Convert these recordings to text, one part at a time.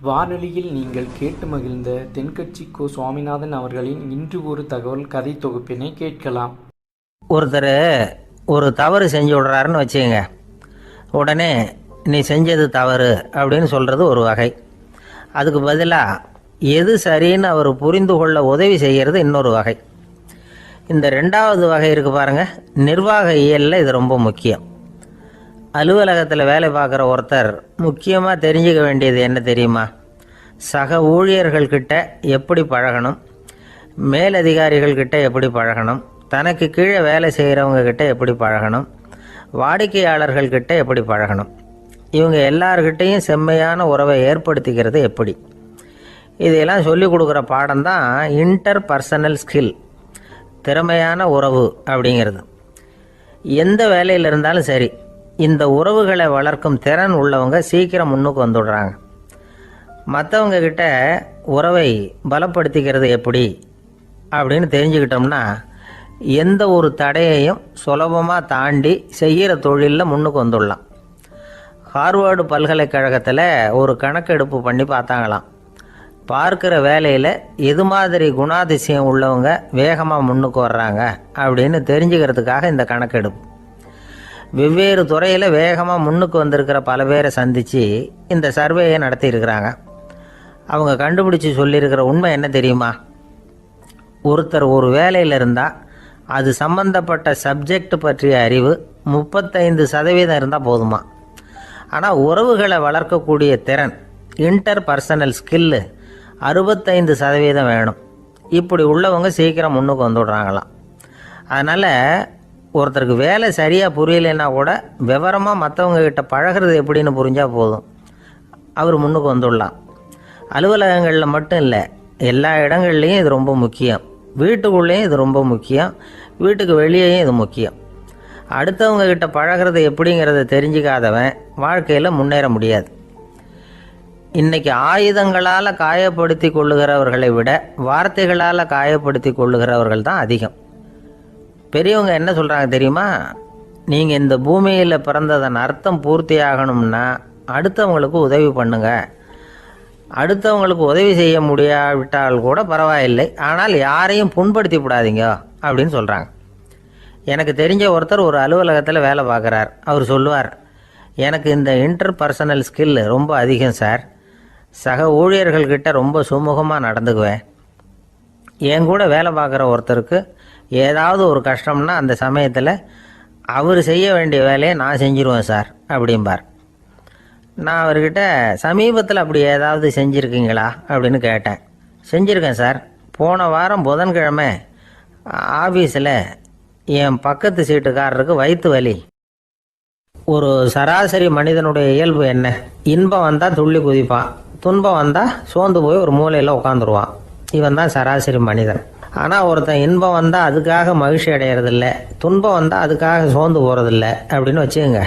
வானொலியில் நீங்கள் கேட்டு மகிழ்ந்த தென்கட்சி கோ சுவாமிநாதன் அவர்களின் இன்று ஒரு தகவல் கதை தொகுப்பினை கேட்கலாம். ஒருத்தர் ஒரு தவறு செஞ்சு விடுறாருன்னு வச்சுக்கோங்க. உடனே நீ செஞ்சது தவறு அப்படின்னு சொல்கிறது ஒரு வகை. அதுக்கு பதிலாக எது சரின்னு அவர் புரிந்து கொள்ள உதவி செய்கிறது இன்னொரு வகை. இந்த ரெண்டாவது வகை இருக்குது பாருங்கள், நிர்வாக இயலில் இது ரொம்ப முக்கியம். அலுவலகத்தில் வேலை பார்க்குற ஒருத்தர் முக்கியமாக தெரிஞ்சுக்க வேண்டியது என்ன தெரியுமா? சக ஊழியர்கள்கிட்ட எப்படி பழகணும், மேலதிகாரிகள்கிட்ட எப்படி பழகணும், தனக்கு கீழே வேலை செய்கிறவங்கக்கிட்ட எப்படி பழகணும், வாடிக்கையாளர்கள்கிட்ட எப்படி பழகணும், இவங்க எல்லார்கிட்டையும் செம்மையான உறவை ஏற்படுத்திக்கிறது எப்படி. இதையெல்லாம் சொல்லிக் கொடுக்குற பாடம் தான் இன்டர் பர்சனல் ஸ்கில், திறமையான உறவு அப்படிங்கிறது. எந்த வேலையில் இருந்தாலும் சரி, இந்த உறவுகளை வளர்க்கும் திறன் உள்ளவங்க சீக்கிரம் முன்னுக்கு வந்துடுறாங்க. மற்றவங்க கிட்ட உறவை பலப்படுத்திக்கிறது எப்படி அப்படின்னு தெரிஞ்சுக்கிட்டோம்னா எந்த ஒரு தடையையும் சுலபமாக தாண்டி செய்கிற தொழிலில் முன்னுக்கு வந்துடலாம். ஹார்வர்டு பல்கலைக்கழகத்தில் ஒரு கணக்கெடுப்பு பண்ணி பார்த்தாங்களாம். பார்க்குற வேலையில் எது மாதிரி குணாதிசயம் உள்ளவங்க வேகமாக முன்னுக்கு வர்றாங்க அப்படின்னு தெரிஞ்சுக்கிறதுக்காக இந்த கணக்கெடுப்பு. வெவ்வேறு துறையில் வேகமாக முன்னுக்கு வந்திருக்கிற பல பேரை சந்தித்து இந்த சர்வேயை நடத்தியிருக்கிறாங்க. அவங்க கண்டுபிடிச்சி சொல்லியிருக்கிற உண்மை என்ன தெரியுமா? ஒருத்தர் ஒரு வேலையில் இருந்தால் அது சம்பந்தப்பட்ட சப்ஜெக்ட் பற்றிய அறிவு 35% இருந்தால் போதுமா. ஆனால் உறவுகளை வளர்க்கக்கூடிய திறன், இன்டர் பர்சனல் ஸ்கில்லு 65% வேணும். இப்படி உள்ளவங்க சீக்கிரம் முன்னுக்கு வந்துவிடுறாங்களாம். அதனால் ஒருத்தருக்கு வேலை சரியாக புரியலைன்னா கூட விவரமாக மற்றவங்கக்கிட்ட பழகிறது எப்படின்னு புரிஞ்சால் போதும், அவர் முன்னுக்கு வந்துடலாம். அலுவலகங்களில் மட்டும் இல்லை, எல்லா இடங்கள்லேயும் இது ரொம்ப முக்கியம். வீட்டுக்குள்ளேயும் இது ரொம்ப முக்கியம், வீட்டுக்கு வெளியேயும் இது முக்கியம். அடுத்தவங்கக்கிட்ட பழகிறது எப்படிங்கிறத தெரிஞ்சிக்காதவன் வாழ்க்கையில் முன்னேற முடியாது. இன்றைக்கி ஆயுதங்களால் காயப்படுத்தி கொள்ளுகிறவர்களை விட வார்த்தைகளால் காயப்படுத்தி கொள்ளுகிறவர்கள் தான் அதிகம். பெரியவங்க என்ன சொல்கிறாங்க தெரியுமா? நீங்கள் இந்த பூமியில் பிறந்ததன் அர்த்தம் பூர்த்தி ஆகணும்னா அடுத்தவங்களுக்கு உதவி பண்ணுங்க. அடுத்தவங்களுக்கு உதவி செய்ய முடியாவிட்டால் கூட பரவாயில்லை, ஆனால் யாரையும் புண்படுத்தி விடாதீங்க அப்படின்னு சொல்கிறாங்க. எனக்கு தெரிஞ்ச ஒருத்தர் ஒரு அலுவலகத்தில் வேலை பார்க்குறார். அவர் சொல்லுவார், எனக்கு இந்த இன்டர் பர்சனல் ஸ்கில் ரொம்ப அதிகம் சார். சக ஊழியர்கள்கிட்ட ரொம்ப சுமூகமாக நடந்துக்குவேன். என் கூட வேலை பார்க்குற ஒருத்தருக்கு ஏதாவது ஒரு கஷ்டம்னா அந்த சமயத்தில் அவர் செய்ய வேண்டிய வேலையை நான் செஞ்சிருவேன் சார் அப்படிம்பார். நான் அவர்கிட்ட சமீபத்தில் அப்படி ஏதாவது செஞ்சுருக்கீங்களா அப்படின்னு கேட்டேன். செஞ்சுருக்கேன் சார். போன வாரம் புதன்கிழமை ஆஃபீஸில் என் பக்கத்து சீட்டுக்காரருக்கு வயிற்று வலி. ஒரு சராசரி மனிதனுடைய இயல்பு என்ன? இன்பம் வந்தால் துள்ளி குதிப்பான், துன்பம் வந்தால் சோர்ந்து போய் ஒரு மூலையில் உட்காந்துருவான். இவன் தான் சராசரி மனிதன். ஆனால் ஒருத்தன் இன்பம் வந்தால் அதுக்காக மகிழ்ச்சி அடையிறதில்ல, துன்பம் வந்தால் அதுக்காக சோர்ந்து போகிறதில்ல அப்படின்னு வச்சுக்கோங்க.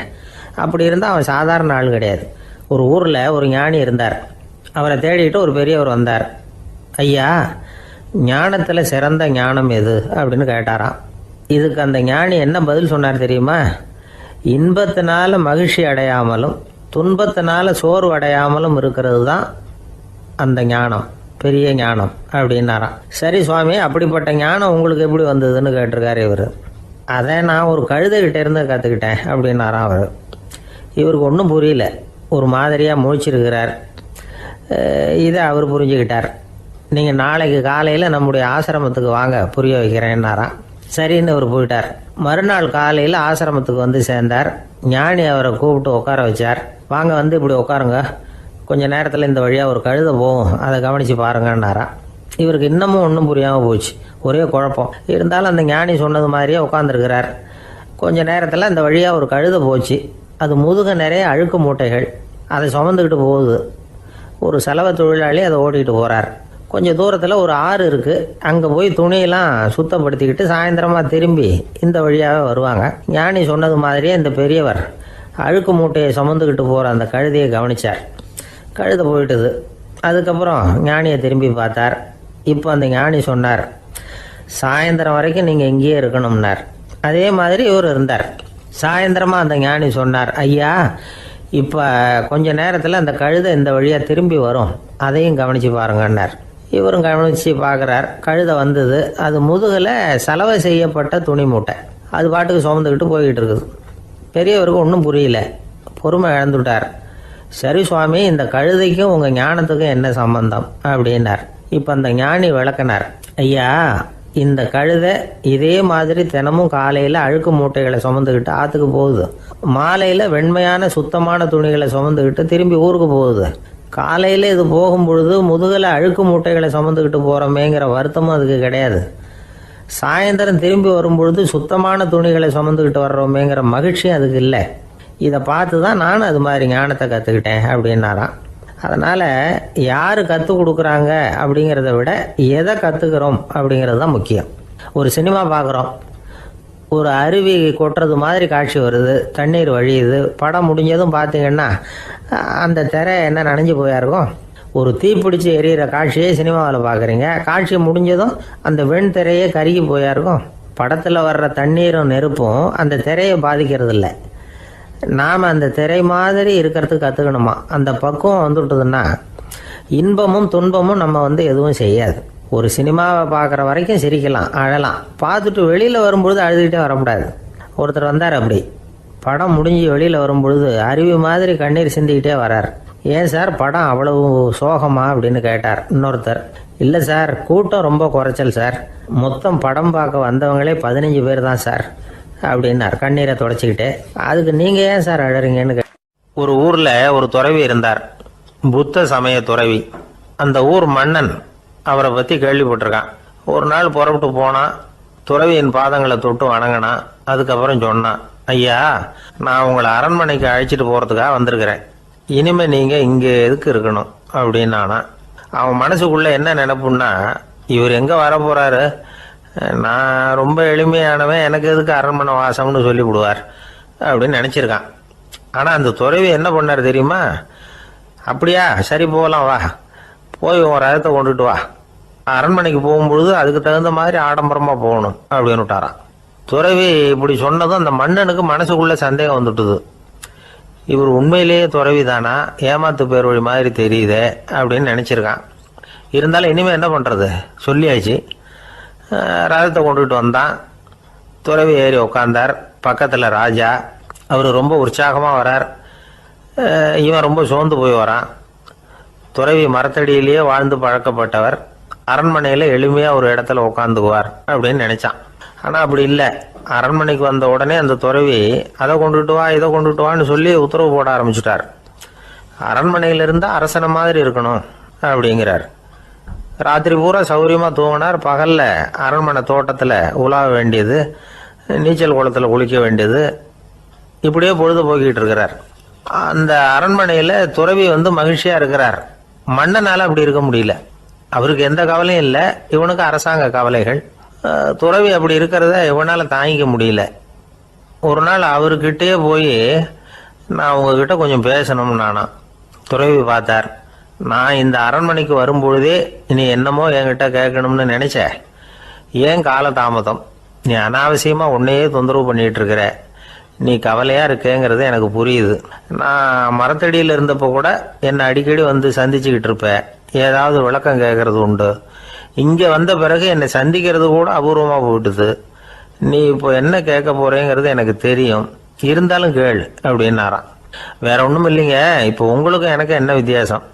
அப்படி இருந்தால் அவன் சாதாரண ஆள் கிடையாது. ஒரு ஊரில் ஒரு ஞானி இருந்தார். அவரை தேடிட்டு ஒரு பெரியவர் வந்தார். ஐயா, ஞானத்தில் சிறந்த ஞானம் எது அப்படின்னு கேட்டாராம். இதுக்கு அந்த ஞானி என்ன பதில் சொன்னார் தெரியுமா? இன்பத்தினால மகிழ்ச்சி அடையாமலும் துன்பத்தினால சோர்வு அடையாமலும் இருக்கிறது தான் அந்த ஞானம், பெரிய ஞானம் அப்படின்னாராம். சரி சுவாமி, அப்படிப்பட்ட ஞானம் உங்களுக்கு எப்படி வந்ததுன்னு கேட்டிருக்காரு இவர். அதை நான் ஒரு கழுதைகிட்ட இருந்து கற்றுக்கிட்டேன் அப்படின்னாராம் அவர். இவருக்கு ஒன்றும் புரியல, ஒரு மாதிரியாக முழிச்சிருக்கிறார். இதை அவர் புரிஞ்சுக்கிட்டார். நீங்கள் நாளைக்கு காலையில் நம்முடைய ஆசிரமத்துக்கு வாங்க, புரிய வைக்கிறேன்னாராம். சரின்னு அவர் போயிட்டார். மறுநாள் காலையில் ஆசிரமத்துக்கு வந்து சேர்ந்தார். ஞானி அவரை கூப்பிட்டு உட்கார வச்சார். வாங்க, வந்து இப்படி உட்காருங்க, கொஞ்சம் நேரத்தில் இந்த வழியாக ஒரு கழுதை போகும், அதை கவனித்து பாருங்கன்னாராம். இவருக்கு இன்னமும் ஒன்றும் புரியாமல் போச்சு, ஒரே குழப்பம். இருந்தாலும் அந்த ஞானி சொன்னது மாதிரியே உட்காந்துருக்கிறார். கொஞ்சம் நேரத்தில் அந்த வழியாக ஒரு கழுதை போச்சு. அது முதுக நிறைய அழுக்கு மூட்டைகள், அதை சுமந்துக்கிட்டு போகுது. ஒரு சலவை தொழிலாளி அதை ஓட்டிகிட்டு போகிறார். கொஞ்சம் தூரத்தில் ஒரு ஆறு இருக்குது. அங்கே போய் துணியெல்லாம் சுத்தப்படுத்திக்கிட்டு சாயந்தரமாக திரும்பி இந்த வழியாகவே வருவாங்க. ஞானி சொன்னது மாதிரியே இந்த பெரியவர் அழுக்கு மூட்டையை சுமந்துக்கிட்டு போகிற அந்த கழுதையை கவனித்தார். கழுதை போயிட்டுது. அதுக்கப்புறம் ஞானியை திரும்பி பார்த்தார். இப்போ அந்த ஞானி சொன்னார், சாயந்தரம் வரைக்கும் நீங்கள் இங்கேயே இருக்கணும்னார். அதே மாதிரி இவர் இருந்தார். சாயந்தரமாக அந்த ஞானி சொன்னார், ஐயா, இப்போ கொஞ்ச நேரத்தில் அந்த கழுதை இந்த வழியாக திரும்பி வரும், அதையும் கவனித்து பாருங்கன்னார். இவரும் கவனித்து பார்க்குறார். கழுதை வந்தது. அது முதுகில் சலவை செய்யப்பட்ட துணி மூட்டை. அது பாட்டுக்கு சுமந்துக்கிட்டு போய்கிட்டு இருக்குது. பெரியவருக்கு ஒன்றும் புரியல, பொறுமை இழந்துட்டார். சரி சுவாமி, இந்த கழுதைக்கும் உங்கள் ஞானத்துக்கும் என்ன சம்பந்தம் அப்படின்னார். இப்போ அந்த ஞானி விளக்கினார். ஐயா, இந்த கழுதை இதே மாதிரி தினமும் காலையில் அழுக்கு மூட்டைகளை சுமந்துக்கிட்டு ஆற்றுக்கு போகுது, மாலையில் வெண்மையான சுத்தமான துணிகளை சுமந்துக்கிட்டு திரும்பி ஊருக்கு போகுது. காலையில் இது போகும்பொழுது முதுகில் அழுக்கு மூட்டைகளை சுமந்துக்கிட்டு போகிறோமேங்கிற வருத்தமும் அதுக்கு கிடையாது. சாயந்தரம் திரும்பி வரும்பொழுது சுத்தமான துணிகளை சுமந்துக்கிட்டு வர்றோமேங்கிற மகிழ்ச்சியும் அதுக்கு இல்லை. இதை பார்த்து தான் நானும் அது மாதிரி ஞானத்தை கற்றுக்கிட்டேன் அப்படின்னாராம். அதனால் யார் கற்றுக் கொடுக்குறாங்க அப்படிங்கிறத விட எதை கற்றுக்கிறோம் அப்படிங்கிறது தான் முக்கியம். ஒரு சினிமா பார்க்குறோம், ஒரு அருவி கொட்டுறது மாதிரி காட்சி வருது, தண்ணீர் வழியுது. படம் முடிஞ்சதும் பார்த்தீங்கன்னா அந்த திரை என்ன நனைஞ்சு போயா இருக்கும். ஒரு தீப்பிடிச்சு எரியிற காட்சியே சினிமாவில் பார்க்குறீங்க, காட்சி முடிஞ்சதும் அந்த வெண் திரையே கருகி போயா இருக்கும். படத்தில் வர்ற தண்ணீரும் நெருப்பும் அந்த திரையை பாதிக்கிறது இல்லை. நாம் அந்த திரை மாதிரி இருக்கிறதுக்கு கற்றுக்கணுமா. அந்த பக்குவம் வந்துவிட்டதுன்னா இன்பமும் துன்பமும் நம்ம எதுவும் செய்யாது. ஒரு சினிமாவை பார்க்குற வரைக்கும் சிரிக்கலாம், அழலாம். பார்த்துட்டு வெளியில் வரும்பொழுது அழுதுகிட்டே வரக்கூடாது. ஒருத்தர் வந்தார், அப்படி படம் முடிஞ்சு வெளியில் வரும்பொழுது அருவி மாதிரி கண்ணீர் சிந்திக்கிட்டே வரார். ஏன் சார் படம் அவ்வளவு சோகமா அப்படின்னு கேட்டார். இன்னொருத்தர், இல்லை சார், கூட்டம் ரொம்ப குறைச்சல் சார், மொத்தம் படம் பார்க்க வந்தவங்களே 15 பேர் தான் சார் அப்படின்னார் கண்ணீரை தொடச்சிக்கிட்டே. அதுக்கு நீங்கள் ஏன் சார் அழறீங்கன்னு ஒரு ஊரில் ஒரு துறவி இருந்தார், புத்த சமய துறவி. அந்த ஊர் மன்னன் அவரை பற்றி கேள்விப்பட்டிருக்கான். ஒரு நாள் புறப்பட்டு போனான், துறவியின் பாதங்களை தொட்டு வணங்கினான். அதுக்கப்புறம் சொன்னான், ஐயா, நான் உங்களை அரண்மனைக்கு அழைச்சிட்டு போகிறதுக்காக வந்திருக்கிறேன், இனிமே நீங்கள் இங்கே எதுக்கு இருக்கணும் அப்படின்னானா. அவன் மனசுக்குள்ளே என்ன நினைப்புன்னா, இவர் எங்கே வர போகிறாரு, நான் ரொம்ப எளிமையானவன், எனக்கு எதுக்கு அரண்மனை வாசம்னு சொல்லிவிடுவார் அப்படின்னு நினச்சிருக்கான். ஆனால் அந்த துறவி என்ன பண்ணார் தெரியுமா, அப்படியா, சரி போகலாம், வா, போய் உன் ரதத்தை கொண்டுட்டு வா, அரண்மனைக்கு போகும்பொழுது அதுக்கு தகுந்த மாதிரி ஆடம்பரமாக போகணும் அப்படின்னு விட்டாரான். துறவி இப்படி சொன்னதும் அந்த மன்னனுக்கு மனசுக்குள்ளே சந்தேகம் வந்துட்டுது. இவர் உண்மையிலேயே துறவி தானா, ஏமாத்து பேர் வழி மாதிரி தெரியுதே அப்படின்னு நினச்சிருக்கான். இருந்தாலும் இனிமேல் என்ன பண்ணுறது, சொல்லியாச்சு. ரதத்தை கொண்டுகிட்டு வந்தான். துறவி ஏறி உட்காந்தார். பக்கத்தில் ராஜா. அவர் ரொம்ப உற்சாகமாக வரார், இவன் ரொம்ப சோர்ந்து போய் வரான். துறவி மரத்தடியிலேயே வாழ்ந்து பழக்கப்பட்டவர், அரண்மனையில் எளிமையாக ஒரு இடத்துல உட்காந்துக்குவார் அப்படின்னு நினச்சான். ஆனால் அப்படி இல்லை. அரண்மனைக்கு வந்த உடனே அந்த துறவி அதை கொண்டுட்டு வா, இதை கொண்டுட்டு வான்னு சொல்லி உத்தரவு போட ஆரம்பிச்சுட்டார். அரண்மனையில் இருந்தால் அரசனை மாதிரி இருக்கணும் அப்படிங்கிறார். ராத்திரி பூரா சௌகரியமாக தூங்கினார். பகலில் அரண்மனை தோட்டத்தில் உலாவ வேண்டியது, நீச்சல் குளத்தில் குளிக்க வேண்டியது, இப்படியே பொழுது போக்கிட்டு இருக்கிறார். அந்த அரண்மனையில் துறவி மகிழ்ச்சியாக இருக்கிறார். மன்னனால் அப்படி இருக்க முடியல. அவருக்கு எந்த கவலையும் இல்லை, இவனுக்கு அரசாங்க கவலைகள். துறவி அப்படி இருக்கிறத இவனால் தாங்கிக்க முடியல. ஒரு நாள் அவர்கிட்டயே போய், நான் உங்ககிட்ட கொஞ்சம் பேசணும்னு நானாம். துறவி பார்த்தார். நான் இந்த அரண்மனைக்கு வரும்பொழுதே நீ என்னமோ என்கிட்ட கேட்கணும்னு நினைச்ச, ஏன் காலதாமதம், நீ அனாவசியமாக உன்னையே தொந்தரவு பண்ணிகிட்டு இருக்கிற, நீ கவலையாக இருக்கேங்கிறது எனக்கு புரியுது. நான் மரத்தடியில் இருந்தப்போ கூட என்னை அடிக்கடி சந்திச்சுக்கிட்டு இருப்பேன், ஏதாவது விளக்கம் கேட்கறது உண்டு. இங்கே வந்த பிறகு என்னை சந்திக்கிறது கூட அபூர்வமாக போயிட்டுது. நீ இப்போ என்ன கேட்க போறேங்கிறது எனக்கு தெரியும், இருந்தாலும் கேள் அப்படின்னாராம். வேற ஒன்றும் இல்லைங்க, இப்போ உங்களுக்கும் எனக்கு என்ன வித்தியாசம்,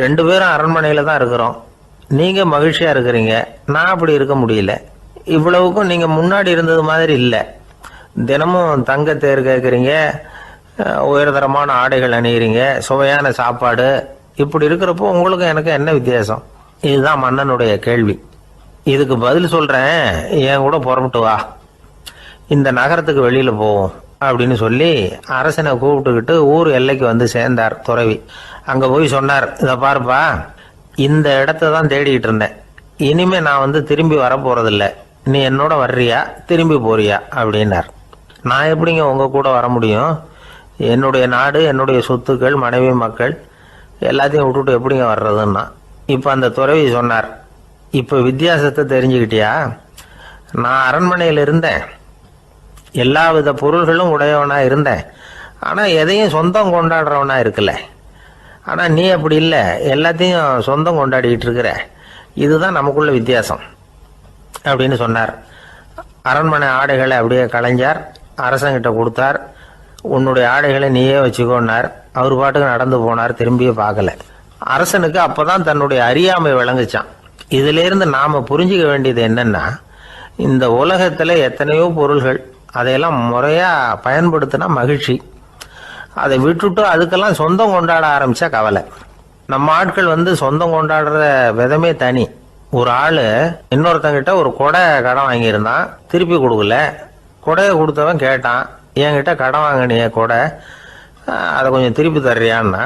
2 பேரும் அரண்மனையில் தான் இருக்கிறோம். நீங்கள் மகிழ்ச்சியாக இருக்கிறீங்க, நான் அப்படி இருக்க முடியல. இவ்வளவுக்கும் நீங்கள் முன்னாடி இருந்தது மாதிரி இல்லை. தினமும் தங்க தேர் கேட்குறீங்க, உயர்தரமான ஆடைகள் அணிகிறீங்க, சுவையான சாப்பாடு. இப்படி இருக்கிறப்போ உங்களுக்கும் எனக்கு என்ன வித்தியாசம்? இதுதான் மன்னனுடைய கேள்வி. இதுக்கு பதில் சொல்கிறேன், என் கூட புறப்பட்டு வா, இந்த நகரத்துக்கு வெளியில் போவோம் அப்படின்னு சொல்லி அரசனை கூப்பிட்டுக்கிட்டு ஊர் எல்லைக்கு சேர்ந்தார் துறவி. அங்கே போய் சொன்னார், இதை பாருப்பா, இந்த இடத்த தான் தேடிக்கிட்டு இருந்தேன், இனிமே நான் திரும்பி வர போறதில்ல, நீ என்னோட வர்றியா திரும்பி போறியா அப்படின்னார். நான் எப்படிங்க உங்க கூட வர முடியும், என்னுடைய நாடு, என்னுடைய சொத்துக்கள், மனைவி, மக்கள் எல்லாத்தையும் விட்டுட்டு எப்படிங்க வர்றதுன்னா. இப்போ அந்த துறவி சொன்னார், இப்போ வித்தியாசத்தை தெரிஞ்சுக்கிட்டியா, நான் அரண்மனையில் இருந்தேன், எல்லா வித பொருள்களும் உடையவனா இருந்தேன், ஆனால் எதையும் சொந்தம் கொண்டாடுறவனா இருக்குல்ல. ஆனால் நீ அப்படி இல்லை, எல்லாத்தையும் சொந்தம் கொண்டாடிக்கிட்டு இருக்கிற. இதுதான் நமக்குள்ள வித்தியாசம் அப்படின்னு சொன்னார். அரண்மனை ஆடைகளை அப்படியே கலைஞர் அரசங்கிட்ட கொடுத்தார். உன்னுடைய ஆடைகளை நீயே வச்சுக்கோன்னார். அவர் பாட்டுக்கு நடந்து போனார், திரும்பியே பார்க்கல. அரசனுக்கு அப்போதான் தன்னுடைய அறியாமை விளங்குச்சான். இதிலிருந்து நாம் புரிஞ்சிக்க வேண்டியது என்னன்னா, இந்த உலகத்தில் எத்தனையோ பொருள்கள், அதையெல்லாம் முறையாக பயன்படுத்தினா மகிழ்ச்சி. அதை விட்டுட்டு அதுக்கெல்லாம் சொந்தம் கொண்டாட ஆரம்பித்தா கவலை. நம்ம ஆட்கள் சொந்தம் கொண்டாடுற விதமே தனி. ஒரு ஆள் இன்னொருத்தங்கிட்ட ஒரு கொடை கடன் வாங்கியிருந்தான், திருப்பி கொடுக்கல. கொடையை கொடுத்தவன் கேட்டான், என்கிட்ட கடன் வாங்கினிய கொடை, அதை கொஞ்சம் திருப்பி தர்றியான்னா.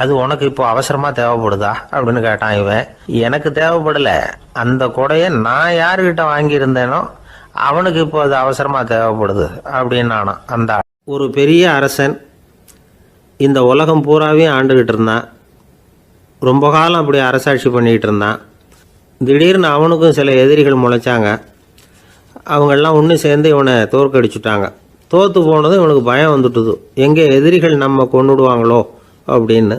அது உனக்கு இப்போ அவசரமாக தேவைப்படுதா அப்படின்னு கேட்டான் இவன். எனக்கு தேவைப்படலை, அந்த கொடையை நான் யாருக்கிட்ட வாங்கியிருந்தேனோ அவனுக்கு இப்போ அது அவசரமாக தேவைப்படுது அப்படின்னானா அந்த ஆள். ஒரு பெரிய அரசன் இந்த உலகம் பூராவையும் ஆண்டுகிட்டு இருந்தான். ரொம்ப காலம் அப்படி அரசாட்சி பண்ணிக்கிட்டு இருந்தான். திடீர்னு அவனுக்கும் சில எதிரிகள் முளைச்சாங்க. அவங்கெல்லாம் ஒன்று சேர்ந்து இவனை தோற்கடிச்சுட்டாங்க. தோற்று போனதும் இவனுக்கு பயம் வந்துட்டுது, எங்கே எதிரிகள் நம்ம கொண்டுடுவாங்களோ அப்படின்னு.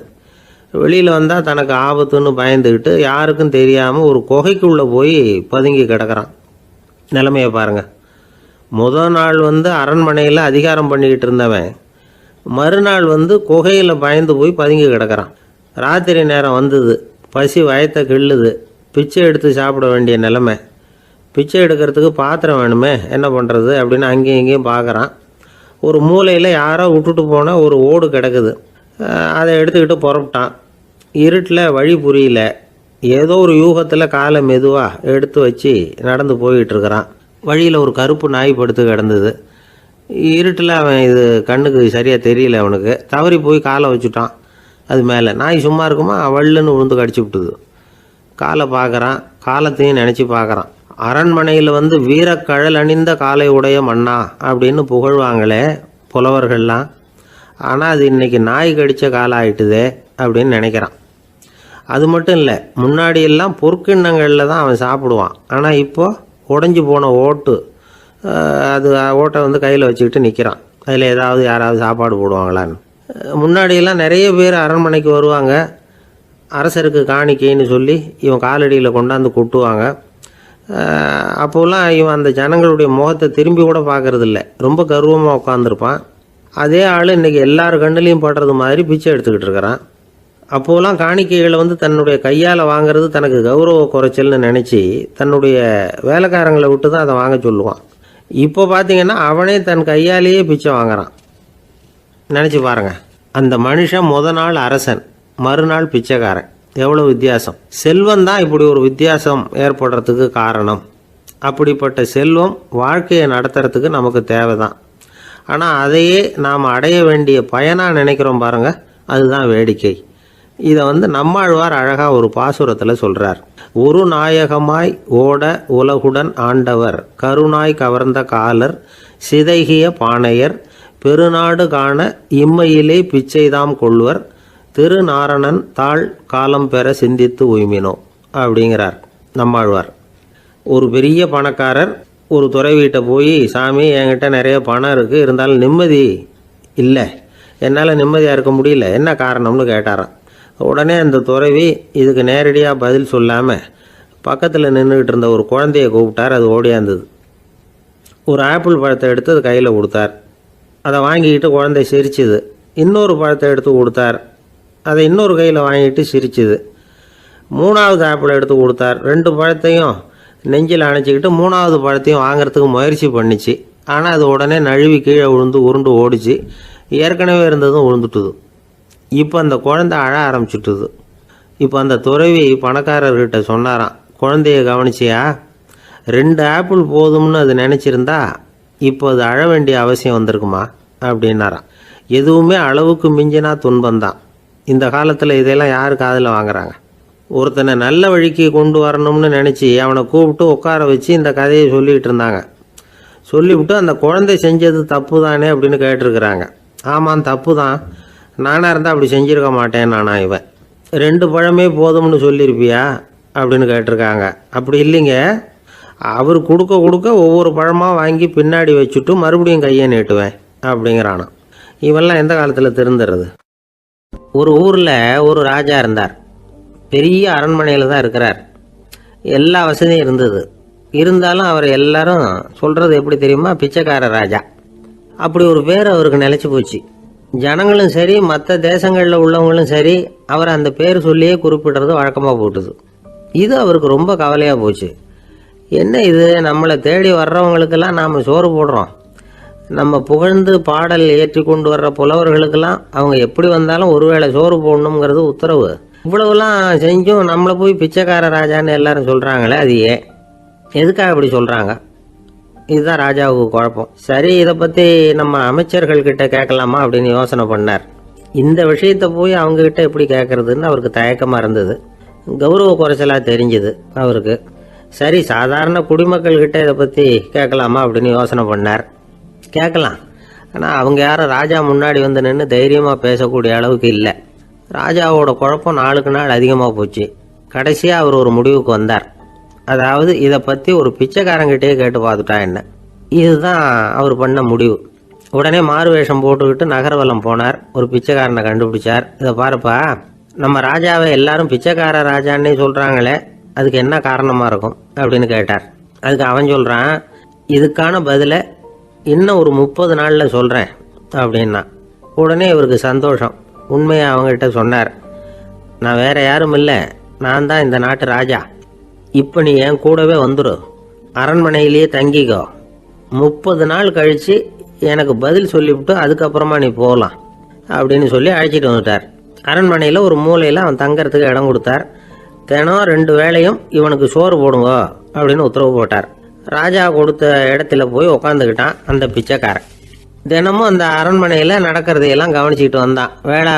வெளியில் வந்தால் தனக்கு ஆபத்துன்னு பயந்துக்கிட்டு யாருக்கும் தெரியாமல் ஒரு குகைக்குள்ளே போய் பதுங்கி கிடக்கிறான். நிலைமையை பாருங்கள். முதல் நாள் அரண்மனையில் அதிகாரம் பண்ணிக்கிட்டு இருந்தவன் மறுநாள் குகையில் பயந்து போய் பதுங்கி கிடக்கிறான். ராத்திரி நேரம் வந்தது, பசி வயத்தை கிள்ளுது, பிச்சை எடுத்து சாப்பிட வேண்டிய நிலைமை. பிச்சை எடுக்கிறதுக்கு பாத்திரம் வேணுமே, என்ன பண்ணுறது அப்படின்னு அங்கேயும் இங்கேயும் பார்க்குறான். ஒரு மூலையில் யாரோ விட்டுட்டு போன ஒரு ஓடு கிடக்குது. அதை எடுத்துக்கிட்டு புறப்பட்டான். இருட்டில் வழி புரியல. ஏதோ ஒரு யூகத்தில் காலை மெதுவாக எடுத்து வச்சு நடந்து போயிட்டுருக்கிறான். வழியில் ஒரு கருப்பு நாய் படுத்து கிடந்தது. இருட்டில் அவன் இது கண்ணுக்கு சரியாக தெரியல, அவனுக்கு தவறி போய் காலை வச்சுட்டான். அது மேலே நாய் சும்மா இருக்குமா, வள்ளுன்னு விழுந்து கடிச்சு விட்டுது. காலை பார்க்குறான், காலத்தையும் நினச்சி பார்க்குறான். அரண்மனையில் வீரக்கழல் அணிந்த காலை உடைய மன்னா அப்படின்னு புகழ்வாங்களே புலவர்கள்லாம். ஆனால் அது இன்றைக்கி நாய் கடித்த காலம் ஆகிட்டுதே அப்படின்னு நினைக்கிறான். அது மட்டும் இல்லை, முன்னாடியெல்லாம் பொற்கிண்ணங்களில் தான் அவன் சாப்பிடுவான். ஆனால் இப்போது உடஞ்சி போன ஓட்டு, அது ஓட்டை கையில் வச்சுக்கிட்டு நிற்கிறான். அதில் ஏதாவது யாராவது சாப்பாடு போடுவாங்களான்னு. முன்னாடியெல்லாம் நிறைய பேர் அரண்மனைக்கு வருவாங்க. அரசருக்கு காணிக்கைன்னு சொல்லி இவன் காலடியில் கொண்டாந்து கொட்டுவாங்க. அப்போல்லாம் இவன் அந்த ஜனங்களுடைய முகத்தை திரும்பி கூட பார்க்கறதில்ல, ரொம்ப கர்வமாக உட்காந்துருப்பான். அதே ஆள் இன்றைக்கி எல்லார் கண்ணுலேயும் படுறது மாதிரி பிச்சை எடுத்துக்கிட்டு இருக்கிறான். அப்போலாம் காணிக்கைகளை தன்னுடைய கையால் வாங்கிறது தனக்கு கௌரவ குறைச்சல்னு நினச்சி தன்னுடைய வேலைக்காரங்களை விட்டு தான் அதை வாங்க சொல்லுவான். இப்போ பார்த்தீங்கன்னா அவனே தன் கையாலேயே பிச்சை வாங்குறான். நினச்சி பாருங்கள், அந்த மனுஷன் நாள் அரசன், மறுநாள் பிச்சைக்காரன். எவ்வளோ வித்தியாசம்! செல்வம் தான் இப்படி ஒரு வித்தியாசம் ஏற்படுறதுக்கு காரணம். அப்படிப்பட்ட செல்வம் வாழ்க்கையை நடத்துறதுக்கு நமக்கு தேவை தான். ஆனால் அதையே நாம் அடைய வேண்டிய பயனாக நினைக்கிறோம் பாருங்கள், அதுதான் வேடிக்கை. இதை நம்மாழ்வார் அழகாக ஒரு பாசுரத்தில் சொல்கிறார். ஒரு நாயகமாய் ஓட உலகுடன் ஆண்டவர், கருணாய் கவர்ந்த காலர், சிதைகிய பானையர், பெருநாடு காண இம்மையிலே பிச்சைதாம் கொள்வர், திருநாரணன் தாழ் காலம் பெற சிந்தித்து உய்மினோ அப்படிங்கிறார் நம்மாழ்வார். ஒரு பெரிய பணக்காரர் ஒரு துறவிகிட்ட போய், சாமி என்கிட்ட நிறைய பணம் இருக்குது, இருந்தாலும் நிம்மதி இல்லை, என்னால் நிம்மதியாக இருக்க முடியல, என்ன காரணம்னு கேட்டாராம். உடனே அந்த துறவி இதுக்கு நேரடியாக பதில் சொல்லாமல் பக்கத்தில் நின்றுக்கிட்டு இருந்த ஒரு குழந்தைய கூப்பிட்டார். அது ஓடியாந்தது. ஒரு ஆப்பிள் பழத்தை எடுத்து அது கையில் கொடுத்தார். அதை வாங்கிக்கிட்டு குழந்தை சிரிச்சுது. இன்னொரு பழத்தை எடுத்து கொடுத்தார். அதை இன்னொரு கையில் வாங்கிட்டு சிரிச்சுது. மூணாவது ஆப்பிள் எடுத்து கொடுத்தார். 2 பழத்தையும் நெஞ்சில் அணைச்சிக்கிட்டு 3வது பழத்தையும் வாங்கிறதுக்கு முயற்சி பண்ணிச்சு. ஆனால் அது உடனே நழுவி கீழே விழுந்து உருண்டு ஓடிச்சு. ஏற்கனவே இருந்ததும் விழுந்துட்டுது. இப்போ அந்த குழந்தை அழ ஆரம்பிச்சுட்டுது. இப்போ அந்த துறவி பணக்காரர்கிட்ட சொன்னாராம், குழந்தைய கவனிச்சியா, 2 ஆப்பிள் போதும்னு அது நினச்சிருந்தா இப்போ அது அழ வேண்டிய அவசியம் வந்திருக்குமா அப்படின்னாராம். எதுவுமே அளவுக்கு மிஞ்சினா துன்பந்தான். இந்த காலத்தில் இதெல்லாம் யார் காதில் வாங்குறாங்க? ஒருத்தனை நல்ல வழிக்கு கொண்டு வரணும்னு நினச்சி அவனை கூப்பிட்டு உட்கார வச்சு இந்த கதையை சொல்லிகிட்டு இருந்தாங்க. சொல்லிவிட்டு அந்த குழந்தை செஞ்சது தப்பு தானே அப்படின்னு கேட்டிருக்கிறாங்க. ஆமாம், தப்பு தான், நானாக இருந்தால் அப்படி செஞ்சுருக்க மாட்டேன் நானா இவன். 2 பழமே போதும்னு சொல்லியிருப்பியா அப்படின்னு கேட்டிருக்காங்க. அப்படி இல்லைங்க, அவர் கொடுக்க கொடுக்க ஒவ்வொரு பழமாக வாங்கி பின்னாடி வச்சுட்டு மறுபடியும் கையை நீட்டுவேன் அப்படிங்கிறானா. இவெல்லாம் எந்த காலத்தில் திருந்துறது? ஒரு ஊரில் ஒரு ராஜா இருந்தார். பெரிய அரண்மனையில் தான் இருக்கிறார். எல்லா வசதியும் இருந்தது. இருந்தாலும் அவர் எல்லாரும் சொல்கிறது எப்படி தெரியுமா? பிச்சைக்கார ராஜா. அப்படி ஒரு பேர் அவருக்கு நிலைச்சி போச்சு. ஜனங்களும் சரி, மற்ற தேசங்களில் உள்ளவங்களும் சரி, அவர் அந்த பேர் சொல்லியே குறிப்பிடுறது வழக்கமாக போட்டுது. இது அவருக்கு ரொம்ப கவலையாக போச்சு. என்ன இது, நம்மளை தேடி வர்றவங்களுக்கெல்லாம் நாம் சோறு போடுறோம், நம்ம புகழ்ந்து பாடல் ஏற்றி கொண்டு வர்ற புலவர்களுக்கெல்லாம் அவங்க எப்படி வந்தாலும் ஒருவேளை சோறு போடணுங்கிறது உத்தரவு. இவ்வளவுலாம் செஞ்சும் நம்மளை போய் பிச்சைக்கார ராஜான்னு எல்லாரும் சொல்கிறாங்களே, அது ஏன், எதுக்காக அப்படி சொல்கிறாங்க? இதுதான் ராஜாவுக்கு குழப்பம். சரி, இதை பற்றி நம்ம அமைச்சர்கள்கிட்ட கேட்கலாமா அப்படின்னு யோசனை பண்ணார். இந்த விஷயத்தை போய் அவங்கக்கிட்ட எப்படி கேட்கறதுன்னு அவருக்கு தயக்கமாக இருந்தது. கௌரவ குறைச்சலாக தெரிஞ்சுது அவருக்கு. சரி, சாதாரண குடிமக்கள்கிட்ட இதை பற்றி கேட்கலாமா அப்படின்னு யோசனை பண்ணார். கேட்கலாம். ஆனால் அவங்க யாரும் ராஜா முன்னாடி வந்து நின்று தைரியமாக பேசக்கூடிய அளவுக்கு இல்லை. ராஜாவோட குழப்பம் நாளுக்கு நாள் அதிகமாக போச்சு. கடைசியாக அவர் ஒரு முடிவுக்கு வந்தார். அதாவது இதை பற்றி ஒரு பிச்சைக்காரங்கிட்டே கேட்டு பார்த்துட்டா என்ன. இதுதான் அவர் பண்ண முடிவு. உடனே மாறு வேஷம் போட்டுக்கிட்டு நகர்வலம் போனார். ஒரு பிச்சைக்காரனை கண்டுபிடிச்சார். இதை பாருப்பா, நம்ம ராஜாவை எல்லாரும் பிச்சைக்கார ராஜான்னே சொல்கிறாங்களே, அதுக்கு என்ன காரணமாக இருக்கும் அப்படின்னு கேட்டார். அதுக்கு அவன் சொல்கிறான், இதுக்கான பதிலை இன்னும் ஒரு 30 நாளில் சொல்கிறேன் அப்படின்னா. உடனே இவருக்கு சந்தோஷம். உண்மையை அவங்ககிட்ட சொன்னார். நான் வேற யாரும் இல்லை, நான் தான் இந்த நாட்டு ராஜா. இப்போ நீ என் கூடவே வந்துடு, அரண்மனையிலேயே தங்கிக்கோ. 30 நாள் கழித்து எனக்கு பதில் சொல்லிவிட்டு அதுக்கப்புறமா நீ போகலாம் அப்படின்னு சொல்லி அழைச்சிட்டு வந்துட்டார். அரண்மனையில் ஒரு மூலையில் அவன் தங்கறதுக்கு இடம் கொடுத்தார். தினம் 2 வேளையும் இவனுக்கு சோறு போடுங்க அப்படின்னு உத்தரவு போட்டார். ராஜா கொடுத்த இடத்துல போய் உக்காந்துக்கிட்டான் அந்த பிச்சைக்காரன். தினமும் அந்த அரண்மனையில் நடக்கிறதையெல்லாம் கவனிச்சிக்கிட்டு வந்தான்.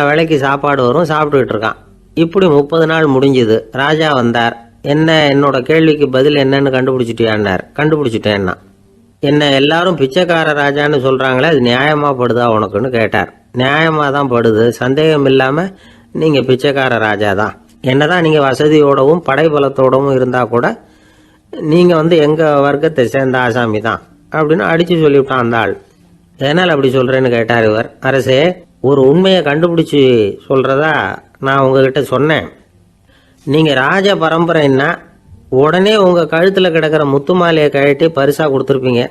வேளைக்கு சாப்பாடு வரும், சாப்பிட்டுக்கிட்டு இருக்கான். இப்படி 30 நாள் முடிஞ்சுது. ராஜா வந்தார். என்ன, என்னோட கேள்விக்கு பதில் என்னன்னு கண்டுபிடிச்சிட்டியான்னார். கண்டுபிடிச்சிட்டேன்னா. என்ன எல்லாரும் பிச்சைக்கார ராஜான்னு சொல்கிறாங்களே, அது நியாயமாக படுதா உனக்குன்னு கேட்டார். நியாயமாக தான் படுது, சந்தேகம் இல்லாமல் நீங்கள் பிச்சைக்கார ராஜா தான். என்னதான் நீங்கள் வசதியோடவும் படைபலத்தோடவும் இருந்தால் கூட நீங்கள் எங்கள் வர்க்கத்தை சேர்ந்த ஆசாமி தான் அப்படின்னு அடித்து சொல்லிவிட்டான் அந்த ஆள். எதனால் அப்படி சொல்கிறேன்னு கேட்டார் இவர். அரசே, ஒரு உண்மையை கண்டுபிடிச்சி சொல்கிறதா நான் உங்ககிட்ட சொன்னேன். நீங்கள் ராஜ பரம்பரைன்னா உடனே உங்கள் கழுத்தில் கிடக்கிற முத்து மாலையை கழட்டி பரிசாக கொடுத்துருப்பீங்க,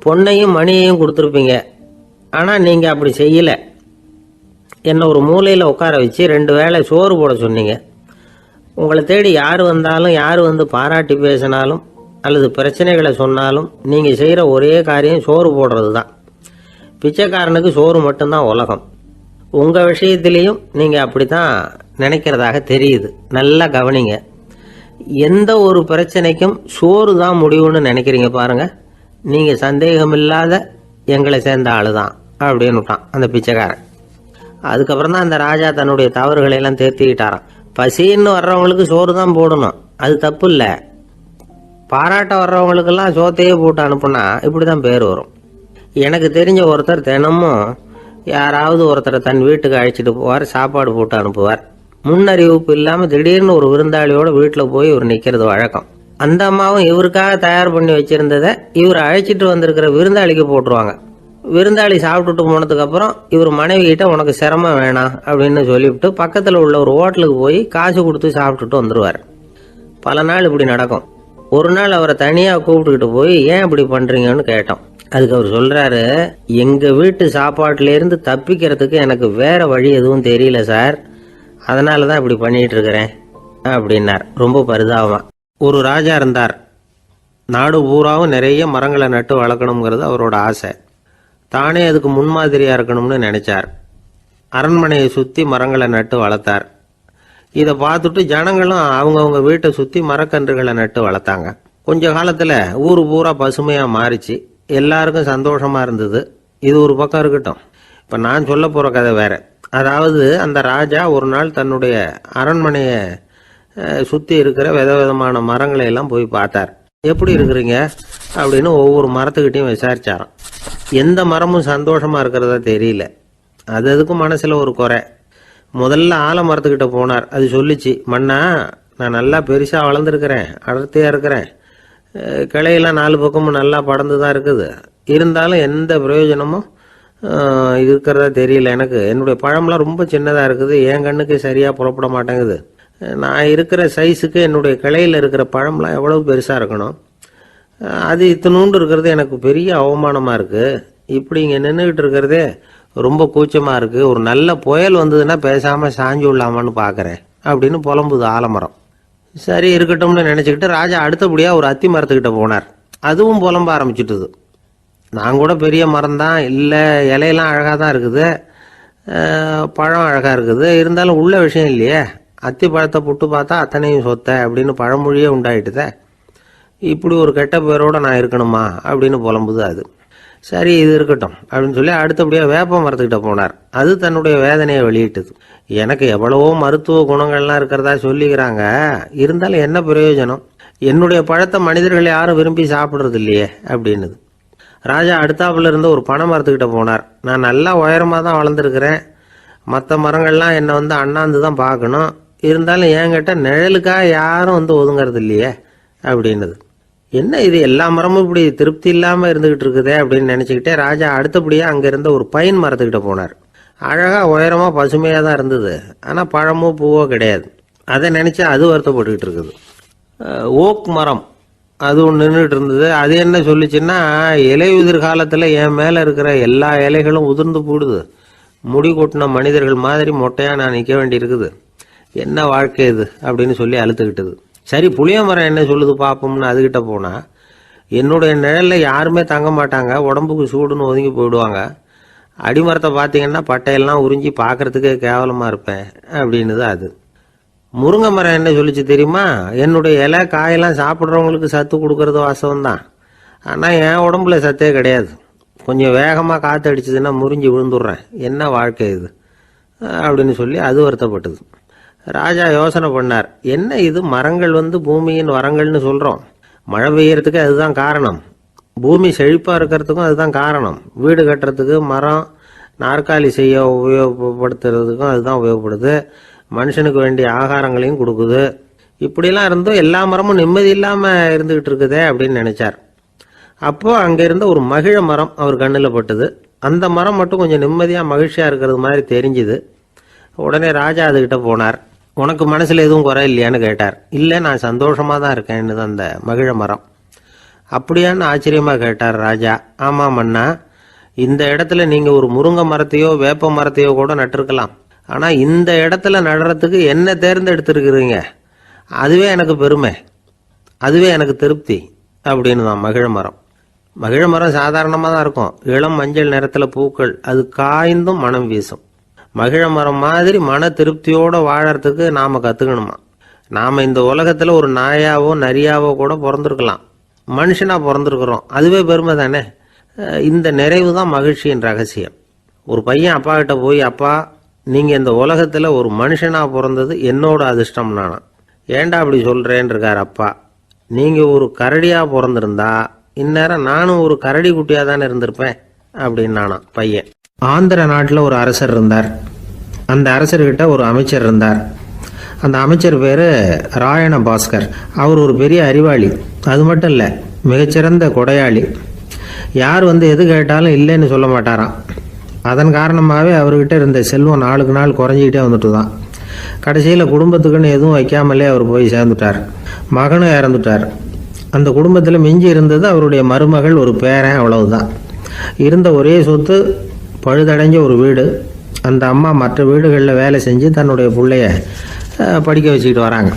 பொண்ணையும் மணியையும் கொடுத்துருப்பீங்க. ஆனால் நீங்கள் அப்படி செய்யலை. என்னை ஒரு மூலையில் உட்கார வச்சு 2 வேளை சோறு போட சொன்னீங்க. உங்களை தேடி யார் வந்தாலும், யார் பாராட்டி பேசினாலும் அல்லது பிரச்சனைகளை சொன்னாலும் நீங்கள் செய்கிற ஒரே காரியம் சோறு போடுறது தான். பிச்சைக்காரனுக்கு சோறு மட்டும்தான் உலகம். உங்கள் விஷயத்திலையும் நீங்கள் அப்படி தான் நினைக்கிறதாக தெரியுது. நல்லா கவனிங்க. எந்த ஒரு பிரச்சனைக்கும் சோறு தான் முடிவுன்னு நினைக்கிறீங்க பாருங்கள். நீங்கள் சந்தேகமில்லாத எங்களை சேர்ந்த ஆளு தான் அப்படின்னு விட்டான் அந்த பிச்சைக்காரன். அதுக்கப்புறம் தான் அந்த ராஜா தன்னுடைய தவறுகளை எல்லாம் தேர்த்திக்கிட்டாராம். பசின்னு வர்றவங்களுக்கு சோறு தான் போடணும், அது தப்பு இல்லை. பாராட்ட வர்றவங்களுக்கெல்லாம் சோத்தையே போட்டு அனுப்புனா இப்படி தான் பேர் வரும். எனக்கு தெரிஞ்ச ஒருத்தர் தினமும் யாராவது ஒருத்தரை தன் வீட்டுக்கு அழைச்சிட்டு போவார், சாப்பாடு போட்டு அனுப்புவார். முன்னறிவிப்பு இல்லாமல் திடீர்னு ஒரு விருந்தாளியோட வீட்டில் போய் இவர் நிற்கிறது வழக்கம். அந்த அம்மாவும் இவருக்காக தயார் பண்ணி வச்சிருந்ததை இவர் அழைச்சிட்டு வந்திருக்கிற விருந்தாளிக்கு போட்டுருவாங்க. விருந்தாளி சாப்பிட்டுட்டு போனதுக்கப்புறம் இவர் மனைவி கிட்ட உனக்கு சிரமம் வேணாம் அப்படின்னு சொல்லிவிட்டு பக்கத்தில் உள்ள ஒரு ஹோட்டலுக்கு போய் காசு கொடுத்து சாப்பிட்டுட்டு வந்துடுவார். பல நாள் இப்படி நடக்கும். ஒரு நாள் அவரை தனியாக கூப்பிட்டுக்கிட்டு போய் ஏன் இப்படி பண்ணுறீங்கன்னு கேட்டோம். அதுக்கு அவர் சொல்கிறாரு, எங்கள் வீட்டு சாப்பாட்டிலேருந்து தப்பிக்கிறதுக்கு எனக்கு வேற வழி எதுவும் தெரியல சார், அதனால தான் இப்படி பண்ணிகிட்டு இருக்கிறேன் அப்படின்னார் ரொம்ப பரிதாபமாக. ஒரு ராஜா இருந்தார். நாடு பூராவும் நிறைய மரங்களை நட்டு வளர்க்கணுங்கிறது அவரோட ஆசை. தானே அதுக்கு முன்மாதிரியாக இருக்கணும்னு நினைச்சார். அரண்மனையை சுற்றி மரங்களை நட்டு வளர்த்தார். இதை பார்த்துட்டு ஜனங்களும் அவங்கவுங்க வீட்டை சுற்றி மரக்கன்றுகளை நட்டு வளர்த்தாங்க. கொஞ்ச காலத்தில் ஊர் பூரா பசுமையாக மாறிச்சு. எல்லாருக்கும் சந்தோஷமாக இருந்தது. இது ஒரு பக்கம் இருக்கட்டும். இப்போ நான் சொல்ல போகிற கதை வேற. அதாவது அந்த ராஜா ஒரு நாள் தன்னுடைய அரண்மனையை சுற்றி இருக்கிற விதவிதமான மரங்களை எல்லாம் போய் பார்த்தார். எப்படி இருக்கிறீங்க அப்படின்னு ஒவ்வொரு மரத்துக்கிட்டையும் விசாரிச்சாராம். எந்த மரமும் சந்தோஷமாக இருக்கிறதா தெரியல. அதுக்கும் மனசில் ஒரு குறை. முதல்ல ஆலமரத்துக்கிட்ட போனார். அது சொல்லிச்சு, மண்ணா நான் நல்லா பெருசாக வளர்ந்துருக்கிறேன், அடர்த்தியாக இருக்கிறேன், கிளையெல்லாம் 4 பக்கமும் நல்லா படர்ந்து தான் இருக்குது, இருந்தாலும் எந்த பிரயோஜனமும் இருக்கிறதா தெரியல எனக்கு. என்னுடைய பழம்லாம் ரொம்ப சின்னதாக இருக்குது, என் கண்ணுக்கு சரியாக புறப்பட மாட்டேங்குது. நான் இருக்கிற சைஸுக்கு என்னுடைய கிளையில் இருக்கிற பழம்லாம் எவ்வளவு பெருசாக இருக்கணும், அது இத்தினூண்டு இருக்கிறது எனக்கு பெரிய அவமானமாக இருக்குது. இப்படி இங்கே நின்றுக்கிட்டு இருக்கிறதே ரொம்ப கூச்சமாக இருக்குது. ஒரு நல்ல புயல் வந்ததுன்னா பேசாமல் சாஞ்சு விடலாமான்னு பார்க்குறேன் அப்படின்னு புலம்புது ஆலமரம். சரி இருக்கட்டும்னு நினச்சிக்கிட்டு ராஜா அடுத்தபடியாக ஒரு அத்தி மரத்துக்கிட்ட போனார். அதுவும் புலம்ப ஆரம்பிச்சுட்டுது. நான் கூட பெரிய மரம் தான், இல்லை இலையெல்லாம் அழகாக தான் இருக்குது, பழம் அழகாக இருக்குது, இருந்தாலும் உள்ள விஷயம் இல்லையே, அத்தி பழத்தை புட்டு பார்த்தா அத்தனையும் சொத்த அப்படின்னு பழமொழியே உண்டாயிட்டுதே. இப்படி ஒரு கெட்ட பேரோடு நான் இருக்கணுமா அப்படின்னு புலம்புது அது. சரி இது இருக்கட்டும் அப்படின்னு சொல்லி அடுத்தபடியாக வேப்ப மரத்துக்கிட்ட போனார். அது தன்னுடைய வேதனையை வெளியிட்டது. எனக்கு எவ்வளவோ மருத்துவ குணங்கள்லாம் இருக்கிறதா சொல்லிக்கிறாங்க, இருந்தாலும் என்ன பிரயோஜனம், என்னுடைய பழத்தை மனிதர்கள் யாரும் விரும்பி சாப்பிட்றது இல்லையே அப்படின்னுது. ராஜா அடுத்தாப்புல இருந்து ஒரு பனை மரத்துக்கிட்ட போனார். நான் நல்லா உயரமாக தான் வளர்ந்துருக்கிறேன், மற்ற மரங்கள்லாம் என்னை அண்ணாந்து தான் பார்க்கணும், இருந்தாலும் என்கிட்ட நிழலுக்காக யாரும் ஒதுங்கிறது இல்லையே அப்படின்னுது. என்ன இது எல்லா மரமும் இப்படி திருப்தி இல்லாமல் இருந்துகிட்டு இருக்குதே அப்படின்னு நினச்சிக்கிட்டே ராஜா அடுத்தபடியாக அங்கே இருந்த ஒரு பைன் மரத்துக்கிட்ட போனார். அழகாக உயரமாக பசுமையாக தான் இருந்தது, ஆனால் பழமோ பூவோ கிடையாது. அதை நினச்சி அது வருத்தப்பட்டுக்கிட்டு இருக்குது. ஓக் மரம் அது ஒன்று நின்றுட்டு இருந்தது. அது என்ன சொல்லிச்சுன்னா, இலையுதிர் காலத்தில் என் மேலே இருக்கிற எல்லா இலைகளும் உதிர்ந்து போடுது, முடி கொட்டின மனிதர்கள் மாதிரி மொட்டையாக நான் நிற்க வேண்டி இருக்குது, என்ன வாழ்க்கை இது அப்படின்னு சொல்லி அழுத்துக்கிட்டது. சரி புளிய மரம் என்ன சொல்லுது பார்ப்போம்னு அதுகிட்ட போனால், என்னுடைய நிழலில் யாருமே தங்க மாட்டாங்க, உடம்புக்கு சூடுன்னு ஒதுங்கி போயிடுவாங்க, அடிமரத்தை பார்த்தீங்கன்னா பட்டையெல்லாம் உறிஞ்சி பார்க்கறதுக்கே கேவலமாக இருப்பேன் அப்படின்னுது அது. முருங்கை மரம் என்ன சொல்லிச்சு தெரியுமா, என்னுடைய இலை காயெல்லாம் சாப்பிட்றவங்களுக்கு சத்து கொடுக்கறது வாசவம்தான், ஆனால் என் உடம்புல சத்தே கிடையாது, கொஞ்சம் வேகமாக காற்று அடிச்சதுன்னா முறிஞ்சி விழுந்துடுறேன், என்ன வாழ்க்கை இது அப்படின்னு சொல்லி அது வருத்தப்பட்டது. ராஜா யோசனை பண்ணார், என்ன இது மரங்கள் பூமியின் வரங்கள்னு சொல்கிறோம், மழை பெய்யறதுக்கு அதுதான் காரணம், பூமி செழிப்பாக இருக்கிறதுக்கும் அதுதான் காரணம், வீடு கட்டுறதுக்கு மரம், நாற்காலி செய்ய உபயோகப்படுத்துறதுக்கும் அதுதான் உபயோகப்படுது, மனுஷனுக்கு வேண்டிய ஆகாரங்களையும் கொடுக்குது, இப்படிலாம் இருந்தும் எல்லா மரமும் நிம்மதி இல்லாமல் இருந்துகிட்டு இருக்குதே அப்படின்னு நினைச்சார். அப்போ அங்கே இருந்த ஒரு மகிழ மரம் அவர் கண்ணில் பட்டுது. அந்த மரம் மட்டும் கொஞ்சம் நிம்மதியாக மகிழ்ச்சியாக இருக்கிறது மாதிரி தெரிஞ்சுது. உடனே ராஜா அதுகிட்ட போனார். உனக்கு மனசில் எதுவும் குறை இல்லையான்னு கேட்டார். இல்லை நான் சந்தோஷமாக தான் இருக்கேன்னு அந்த மகிழ மரம். அப்படியான்னு ஆச்சரியமாக கேட்டார் ராஜா. ஆமாம் மன்னா, இந்த இடத்துல நீங்கள் ஒரு முருங்கை மரத்தையோ வேப்ப மரத்தையோ கூட நட்டிருக்கலாம், ஆனால் இந்த இடத்துல நடுறதுக்கு என்ன தேர்ந்தெடுத்துருக்குறீங்க, அதுவே எனக்கு பெருமை, அதுவே எனக்கு திருப்தி அப்படின்னு தான் மகிழ மரம். மகிழ மரம் சாதாரணமாக தான் இருக்கும், இளம் மஞ்சள் நிறத்தில் பூக்கள், அது காய்ந்தும் மனம் வீசும். மகிழ மரம் மாதிரி மன திருப்தியோடு வாழறதுக்கு நாம் கற்றுக்கணுமா. நாம் இந்த உலகத்தில் ஒரு நாயாவோ நரியாவோ கூட பிறந்திருக்கலாம், மனுஷனாக பிறந்திருக்கிறோம், அதுவே பெருமை தானே. இந்த நிறைவு தான் மகிழ்ச்சியின் ரகசியம். ஒரு பையன் அப்பா கிட்ட போய், அப்பா நீங்கள் இந்த உலகத்தில் ஒரு மனுஷனாக பிறந்தது என்னோட அதிர்ஷ்டம் நானா. ஏண்டா அப்படி சொல்கிறேன்னு இருக்கார் அப்பா. நீங்கள் ஒரு கரடியாக பிறந்திருந்தா இந்நேரம் நானும் ஒரு கரடி குட்டியாக தானே இருந்திருப்பேன் அப்படின்னு நானா பையன். ஆந்திர நாட்டில் ஒரு அரசர் இருந்தார். அந்த அரசர்கிட்ட ஒரு அமைச்சர் இருந்தார். அந்த அமைச்சர் பேர் ராயண பாஸ்கர். அவர் ஒரு பெரிய அறிவாளி, அது மட்டும் இல்லை மிகச்சிறந்த கொடையாளி. யார் எது கேட்டாலும் இல்லைன்னு சொல்ல மாட்டாராம். அதன் காரணமாகவே அவர்கிட்ட இருந்த செல்வம் நாளுக்கு நாள் குறைஞ்சிக்கிட்டே வந்துட்டு தான். கடைசியில் குடும்பத்துக்குன்னு எதுவும் வைக்காமலே அவர் போய் சேர்ந்துட்டார். மகனும் இறந்துட்டார். அந்த குடும்பத்தில் மிஞ்சி இருந்தது அவருடைய மருமகள், ஒரு பேரன், அவ்வளவுதான். இருந்த ஒரே சொத்து பழுதடைஞ்ச ஒரு வீடு. அந்த அம்மா மற்ற வீடுகளில் வேலை செஞ்சு தன்னுடைய பிள்ளைய படிக்க வச்சுக்கிட்டு வராங்க.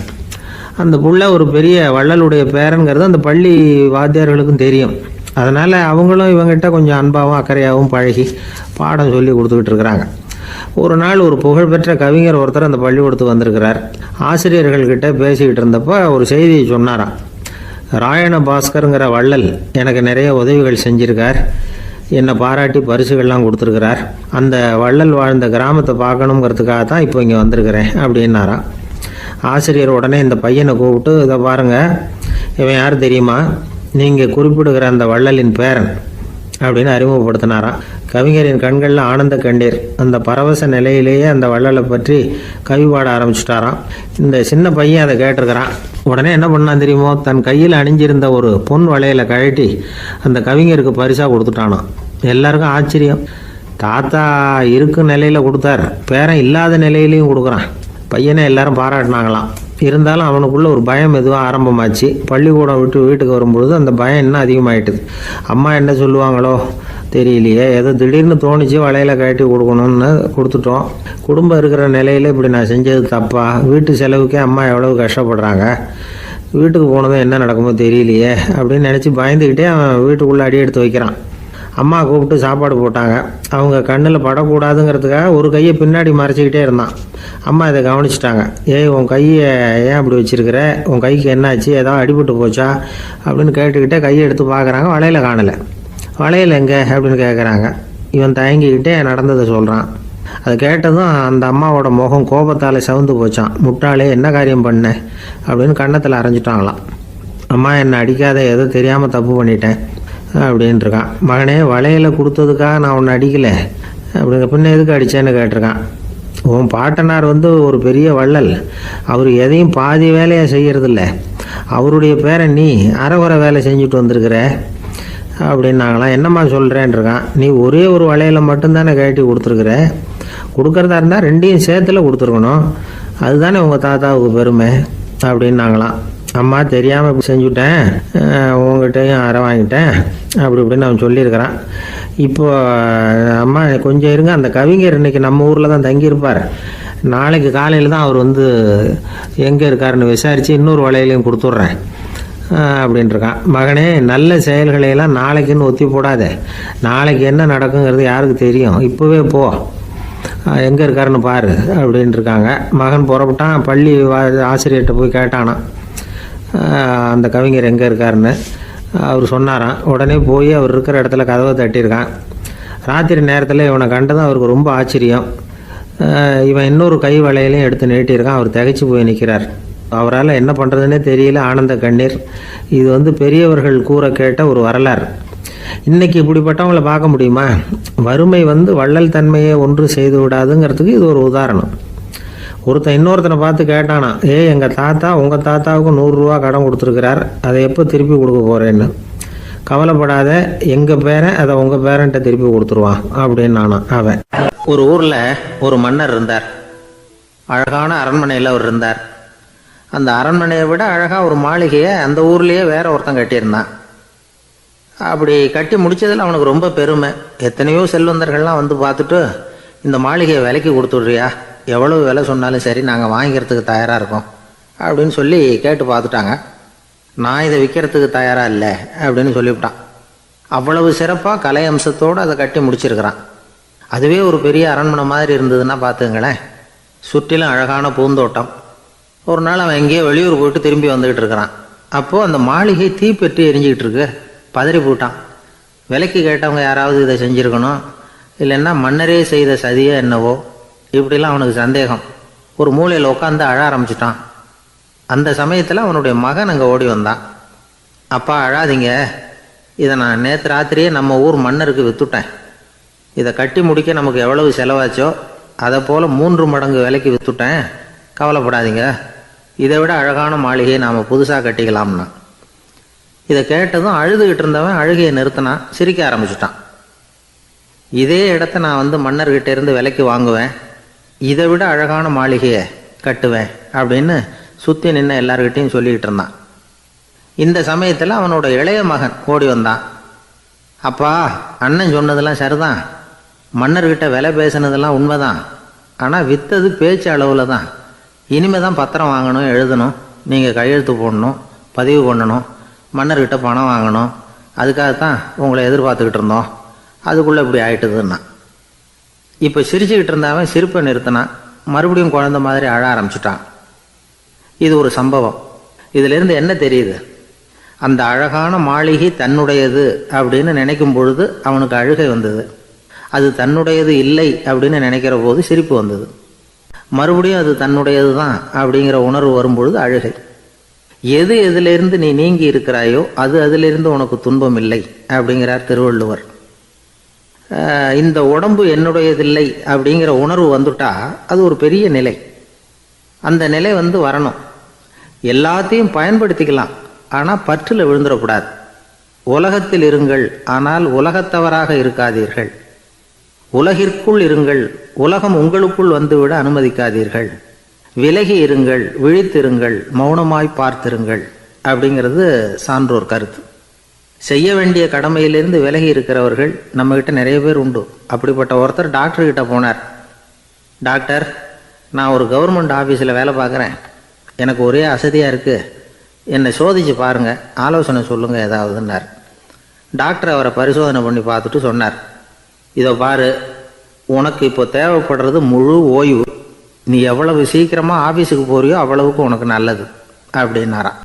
அந்த புள்ள ஒரு பெரிய வள்ளலுடைய பேரன்கிறது அந்த பள்ளி வாத்தியார்களுக்கும் தெரியும். அதனால் அவங்களும் இவங்ககிட்ட கொஞ்சம் அன்பாகவும் அக்கறையாகவும் பழகி பாடம் சொல்லி கொடுத்துக்கிட்டு இருக்கிறாங்க. ஒரு நாள் ஒரு புகழ்பெற்ற கவிஞர் ஒருத்தர் அந்த பள்ளிக்கூடத்துக்கு வந்திருக்கிறார். ஆசிரியர்கள்கிட்ட பேசிக்கிட்டு இருந்தப்போ ஒரு செய்தியை சொன்னாராம். ராயண பாஸ்கருங்கிற வள்ளல் எனக்கு நிறைய உதவிகள் செஞ்சிருக்கார், என்னை பாராட்டி பரிசுகள்லாம் கொடுத்துருக்கிறார், அந்த வள்ளல் வாழ்ந்த கிராமத்தை பார்க்கணுங்கிறதுக்காக தான் இப்போ இங்கே வந்திருக்கிறேன் அப்படின்னாராம். ஆசிரியர் உடனே இந்த பையனை கூப்பிட்டு, இதை பாருங்கள், இவன் யார் தெரியுமா, நீங்கள் குறிப்பிடுகிற அந்த வள்ளலின் பேரன் அப்படின்னு அறிமுகப்படுத்தினாராம். கவிஞரின் கண்களில் ஆனந்த கண்டீர். அந்த பரவச நிலையிலேயே அந்த வள்ளலை பற்றி கவி பாட ஆரம்பிச்சுட்டாராம். இந்த சின்ன பையன் அதை கேட்டிருக்கிறான். உடனே என்ன பண்ணான் தெரியுமோ, தன் கையில் அணிஞ்சிருந்த ஒரு பொன் வளையலை கழட்டி அந்த கவிஞருக்கு பரிசாக கொடுத்துட்டானான். எல்லாருக்கும் ஆச்சரியம். தாத்தா இருக்கும் நிலையில் கொடுத்தார், பேரன் இல்லாத நிலையிலையும் கொடுக்குறான். பையனை எல்லாரும் பாராட்டினாங்களாம். இருந்தாலும் அவனுக்குள்ள ஒரு பயம் எதுவும் ஆரம்பமாச்சு. பள்ளிக்கூடம் விட்டு வீட்டுக்கு வரும்பொழுது அந்த பயம் இன்னும் அதிகமாயிட்டுது. அம்மா என்ன சொல்லுவாங்களோ தெரியலையே, ஏதோ திடீர்னு தோணிச்சு வளையல கட்டி கொடுக்கணும்னு கொடுத்துட்டோம். குடும்பம் இருக்கிற நிலையில் இப்படி நான் செஞ்சது தப்பா? வீட்டு செலவுக்கே அம்மா எவ்வளவு கஷ்டப்படுறாங்க, வீட்டுக்கு போனதும் என்ன நடக்குமோ தெரியலையே அப்படின்னு நினச்சி பயந்துக்கிட்டே அவன் வீட்டுக்குள்ளே அடி எடுத்து வைக்கிறான். அம்மா கூப்பிட்டு சாப்பாடு போட்டாங்க. அவங்க கண்ணில் படக்கூடாதுங்கிறதுக்காக ஒரு கையை பின்னாடி மறைச்சிக்கிட்டே இருந்தான். அம்மா இதை கவனிச்சிட்டாங்க. ஏய், உன் கையை ஏன் அப்படி வச்சிருக்கிற, உன் கைக்கு என்னாச்சு, ஏதாவது அடிபட்டு போச்சா அப்படின்னு கேட்டுக்கிட்டே கையை எடுத்து பார்க்குறாங்க. வளையல காணலை. வளையல் எங்கே அப்படின்னு கேட்குறாங்க. இவன் தயங்கிக்கிட்டே நடந்ததை சொல்கிறான். அதை கேட்டதும் அந்த அம்மாவோட முகம் கோபத்தால் சவுந்து போச்சான். முட்டாளே, என்ன காரியம் பண்ண அப்படின்னு கன்னத்தில் அரைஞ்சிட்டாங்களாம். அம்மா, என்னை அடிக்காத, ஏதோ தெரியாமல் தப்பு பண்ணிட்டேன் அப்படின்ட்டுருக்கான். மகனே, வளையலை கொடுத்ததுக்காக நான் உன்னை அடிக்கலை அப்படிங்க, பின்ன எதுக்கு அடித்தேன்னு கேட்டிருக்கான். உன் பாட்டனார் ஒரு பெரிய வள்ளல், அவர் எதையும் பாதி வேலையை செய்கிறதில்ல. அவருடைய பேரை நீ அரைகுறை வேலை செஞ்சுட்டு வந்திருக்கிற அப்படின்னாங்களாம். என்னம்மா சொல்கிறேன்ருக்கான். நீ ஒரே ஒரு வளையலை மட்டும்தானே கட்டி கொடுத்துருக்குற, கொடுக்குறதா இருந்தால் ரெண்டையும் சேர்த்துல கொடுத்துருக்கணும், அதுதானே உங்கள் தாத்தாவுக்கு பெருமை அப்படின்னாங்களாம். அம்மா, தெரியாமல் இப்படி செஞ்சுட்டேன், உங்கள்கிட்டையும் அரை வாங்கிட்டேன் அப்படி இப்படின்னு அவன் சொல்லியிருக்கிறான். இப்போ அம்மா கொஞ்சம் இருங்க, அந்த கவிஞர் இன்னைக்கு நம்ம ஊரில் தான் தங்கியிருப்பார், நாளைக்கு காலையில் தான் அவர் எங்கே இருக்காருன்னு விசாரித்து இன்னொரு வளையலையும் கொடுத்துட்றேன் அப்படின்ட்டுருக்கான். மகனே, நல்ல செயல்களையெல்லாம் நாளைக்குன்னு ஒத்தி போடாத, நாளைக்கு என்ன நடக்குங்கிறது யாருக்கு தெரியும், இப்போவே போ, எங்கே இருக்காருன்னு பாரு அப்படின்ட்டுருக்காங்க. மகன் புறப்பட்டான். பள்ளி ஆசிரியர்கிட்ட போய் கேட்டானா அந்த கவிஞர் எங்கே இருக்காருன்னு. அவர் சொன்னாராம். உடனே போய் அவர் இருக்கிற இடத்துல கதவை தட்டியிருக்கான். ராத்திரி நேரத்தில் இவனை கண்டதும் அவருக்கு ரொம்ப ஆச்சரியம். இவன் இன்னொரு கை வளையலையும் எடுத்து நீட்டியிருக்கான். அவர் திகைச்சு போய் நிற்கிறார். அவரால் என்ன பண்ணுறதுன்னே தெரியல, ஆனந்த கண்ணீர். இது பெரியவர்கள் கூற கேட்ட ஒரு வரலாறு. இன்னைக்கு இப்படிப்பட்டவங்களை பார்க்க முடியுமா? வறுமை வள்ளல் தன்மையை ஒன்று செய்து விடாதுங்கிறதுக்கு இது ஒரு உதாரணம். ஒருத்தன் இன்னொருத்தனை பார்த்து கேட்டானா, எங்கள் தாத்தா உங்கள் தாத்தாவுக்கு 100 ரூபா கடன் கொடுத்துருக்கிறார், அதை எப்போ திருப்பி கொடுக்க போகிறேன்னு. கவலைப்படாத, எங்கள் பேரன் அதை உங்கள் பேரன்ட்ட திருப்பி கொடுத்துருவான் அப்படின்னு நானான் அவன். ஒரு ஊரில் ஒரு மன்னர் இருந்தார். அழகான அரண்மனையில் அவர் இருந்தார். அந்த அரண்மனையை விட அழகாக ஒரு மாளிகையை அந்த ஊர்லேயே வேற ஒருத்தன் கட்டியிருந்தான். அப்படி கட்டி முடித்ததில் அவனுக்கு ரொம்ப பெருமை. எத்தனையோ செல்வந்தர்கள்லாம் பார்த்துட்டு, இந்த மாளிகையை விலைக்கு கொடுத்துட்றியா, எவ்வளவு விலை சொன்னாலும் சரி, நாங்கள் வாங்கிக்கிறதுக்கு தயாராக இருக்கோம் அப்படின்னு சொல்லி கேட்டு பார்த்துட்டாங்க. நான் இதை விற்கிறதுக்கு தயாராக இல்லை அப்படின்னு சொல்லிவிட்டான். அவ்வளவு சிறப்பாக கலை அம்சத்தோடு அதை கட்டி முடிச்சிருக்கிறான். அதுவே ஒரு பெரிய அரண்மனை மாதிரி இருந்ததுன்னா பார்த்துங்களேன். சுற்றிலும் அழகான பூந்தோட்டம். ஒரு நாள் அவன் எங்கேயோ வெளியூர் போயிட்டு திரும்பி வந்துக்கிட்டு இருக்கிறான். அப்போது அந்த மாளிகை தீப்பெட்டி எரிஞ்சிக்கிட்டு இருக்கு. பதறி போட்டான். விலைக்கு கேட்டவங்க யாராவது இதை செஞ்சுருக்கணும், இல்லைன்னா மன்னரே செய்த சதியோ என்னவோ, இப்படிலாம் அவனுக்கு சந்தேகம். ஒரு மூலையில் உட்காந்து அழ ஆரம்பிச்சிட்டான். அந்த சமயத்தில் அவனுடைய மகன் அங்கே ஓடி வந்தான். அப்பா, அழாதீங்க, இதை நான் நேற்று ராத்திரியே நம்ம ஊர் மன்னருக்கு விற்றுட்டேன். இதை கட்டி முடிக்க நமக்கு எவ்வளவு செலவாச்சோ அதை போல் 3 மடங்கு விலைக்கு விற்றுட்டேன், கவலைப்படாதீங்க, இதை விட அழகான மாளிகையை நாம் புதுசாக கட்டிக்கலாம்னா. இதை கேட்டதும் அழுதுகிட்டு இருந்தவன் அழுகையை நிறுத்தினான். சிரிக்க ஆரம்பிச்சிட்டான். இதே இடத்த நான் மன்னர்கிட்ட இருந்து விலைக்கு வாங்குவேன், இதை விட அழகான மாளிகையை கட்டுவேன் அப்படின்னு சுற்றி நின்று எல்லார்கிட்டையும் சொல்லிக்கிட்டு இருந்தான். இந்த சமயத்தில் அவனோட இளைய மகன் ஓடி வந்தான். அப்பா, அண்ணன் சொன்னதெல்லாம் சரிதான், மன்னர்கிட்ட விலை பேசினதெல்லாம் உண்மைதான், ஆனால் விற்றது பேச்சு அளவில் தான். இனிமே தான் பத்திரம் வாங்கணும், எழுதணும், நீங்கள் கையெழுத்து போடணும், பதிவு பண்ணணும், மன்னர்கிட்ட பணம் வாங்கணும், அதுக்காகத்தான் உங்களை எதிர்பார்த்துக்கிட்டு இருந்தோம், அதுக்குள்ளே இப்படி ஆயிட்டுதுன்னா. இப்போ சிரிச்சுக்கிட்டு இருந்தவன் சிரிப்பை நிறுத்தினான். மறுபடியும் குழந்தை மாதிரி அழ ஆரம்பிச்சுட்டான். இது ஒரு சம்பவம். இதிலிருந்து என்ன தெரியுது? அந்த அழகான மாளிகை தன்னுடையது அப்படின்னு நினைக்கும் பொழுது அவனுக்கு அழுகை வந்தது. அது தன்னுடையது இல்லை அப்படின்னு நினைக்கிற போது சிரிப்பு வந்தது. மறுபடியும் அது தன்னுடையது தான் அப்படிங்கிற உணர்வு வரும்பொழுது அழுகை. எது எதிலிருந்து நீ நீங்கி இருக்கிறாயோ அது அதிலிருந்து உனக்கு துன்பம் இல்லை அப்படிங்கிறார் திருவள்ளுவர். இந்த உடம்பு என்னுடையதில்லை அப்படிங்கிற உணர்வு வந்துட்டா அது ஒரு பெரிய நிலை. அந்த நிலை வரணும். எல்லாத்தையும் பயன்படுத்திக்கலாம், ஆனால் பற்றில் விழுந்துடக்கூடாது. உலகத்தில் இருங்கள், ஆனால் உலகத்தவராக இருக்காதீர்கள். உலகிற்குள் இருங்கள், உலகம் உங்களுக்குள் வந்துவிட அனுமதிக்காதீர்கள். விலகி இருங்கள், விழித்திருங்கள், மௌனமாய் பார்த்திருங்கள் அப்படிங்கிறது சான்றோர் கருத்து. செய்ய வேண்டிய கடமையிலிருந்து விலகி இருக்கிறவர்கள் நம்மகிட்ட நிறைய பேர் உண்டு. அப்படிப்பட்ட ஒருத்தர் டாக்டர்கிட்ட போனார். டாக்டர், நான் ஒரு கவர்மெண்ட் ஆஃபீஸில் வேலை பார்க்குறேன், எனக்கு ஒரே அசதியாக இருக்குது, என்னை சோதிச்சு பாருங்கள், ஆலோசனை சொல்லுங்கள் ஏதாவதுன்னார். டாக்டர் அவரை பரிசோதனை பண்ணி பார்த்துட்டு சொன்னார், இதோ பாரு, உனக்கு இப்போ தேவைப்படுறது முழு ஓய்வு. நீ எவ்வளவு சீக்கிரமாக ஆஃபீஸுக்கு போறியோ அவ்வளவுக்கு உனக்கு நல்லது அப்படின்னாராம்.